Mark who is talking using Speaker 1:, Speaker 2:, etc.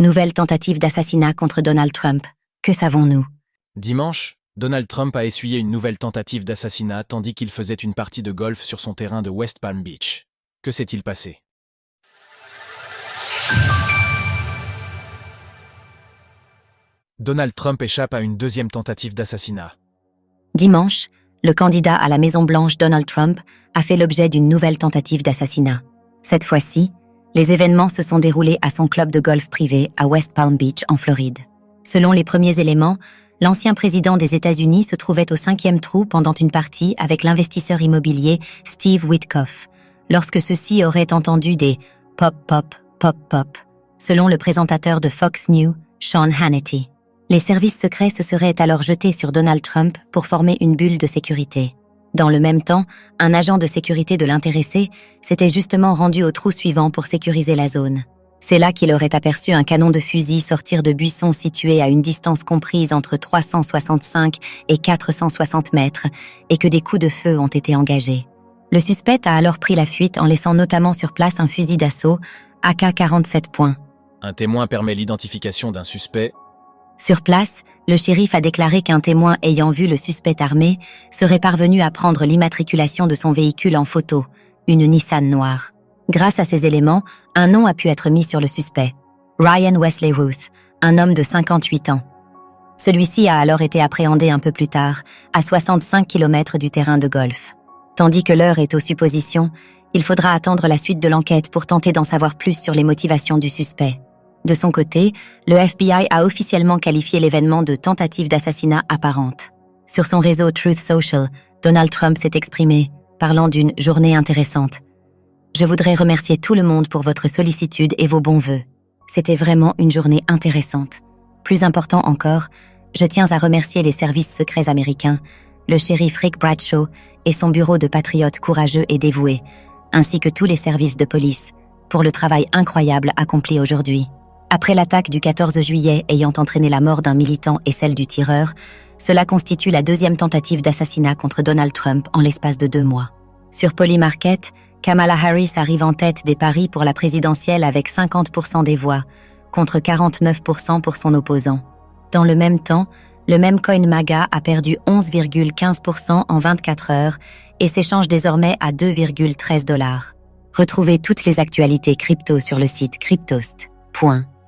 Speaker 1: Nouvelle tentative d'assassinat contre Donald Trump. Que savons-nous?
Speaker 2: Dimanche, Donald Trump a essuyé une nouvelle tentative d'assassinat tandis qu'il faisait une partie de golf sur son terrain de West Palm Beach. Que s'est-il passé? Donald Trump échappe à une deuxième tentative d'assassinat.
Speaker 1: Dimanche, le candidat à la Maison-Blanche Donald Trump a fait l'objet d'une nouvelle tentative d'assassinat. Cette fois-ci, les événements se sont déroulés à son club de golf privé à West Palm Beach en Floride. Selon les premiers éléments, l'ancien président des États-Unis se trouvait au 5e trou pendant une partie avec l'investisseur immobilier Steve Witkoff, lorsque ceux-ci auraient entendu des « pop, pop, pop, pop », selon le présentateur de Fox News, Sean Hannity. Les services secrets se seraient alors jetés sur Donald Trump pour former une bulle de sécurité. Dans le même temps, un agent de sécurité de l'intéressé s'était justement rendu au trou suivant pour sécuriser la zone. C'est là qu'il aurait aperçu un canon de fusil sortir de buissons situés à une distance comprise entre 365 et 460 mètres et que des coups de feu ont été engagés. Le suspect a alors pris la fuite en laissant notamment sur place un fusil d'assaut AK-47 points.
Speaker 2: Un témoin permet l'identification d'un suspect.
Speaker 1: Sur place, le shérif a déclaré qu'un témoin ayant vu le suspect armé serait parvenu à prendre l'immatriculation de son véhicule en photo, une Nissan noire. Grâce à ces éléments, un nom a pu être mis sur le suspect, Ryan Wesley Ruth, un homme de 58 ans. Celui-ci a alors été appréhendé un peu plus tard, à 65 km du terrain de golf. Tandis que l'heure est aux suppositions, il faudra attendre la suite de l'enquête pour tenter d'en savoir plus sur les motivations du suspect. De son côté, le FBI a officiellement qualifié l'événement de tentative d'assassinat apparente. Sur son réseau Truth Social, Donald Trump s'est exprimé, parlant d'une « journée intéressante ». Je voudrais remercier tout le monde pour votre sollicitude et vos bons vœux. C'était vraiment une journée intéressante. Plus important encore, je tiens à remercier les services secrets américains, le shérif Rick Bradshaw et son bureau de patriotes courageux et dévoués, ainsi que tous les services de police, pour le travail incroyable accompli aujourd'hui. Après l'attaque du 14 juillet ayant entraîné la mort d'un militant et celle du tireur, cela constitue la deuxième tentative d'assassinat contre Donald Trump en l'espace de 2 mois. Sur Polymarket, Kamala Harris arrive en tête des paris pour la présidentielle avec 50% des voix, contre 49% pour son opposant. Dans le même temps, le même coin MAGA a perdu 11,15% en 24 heures et s'échange désormais à 2,13 $. Retrouvez toutes les actualités crypto sur le site cryptost.fr.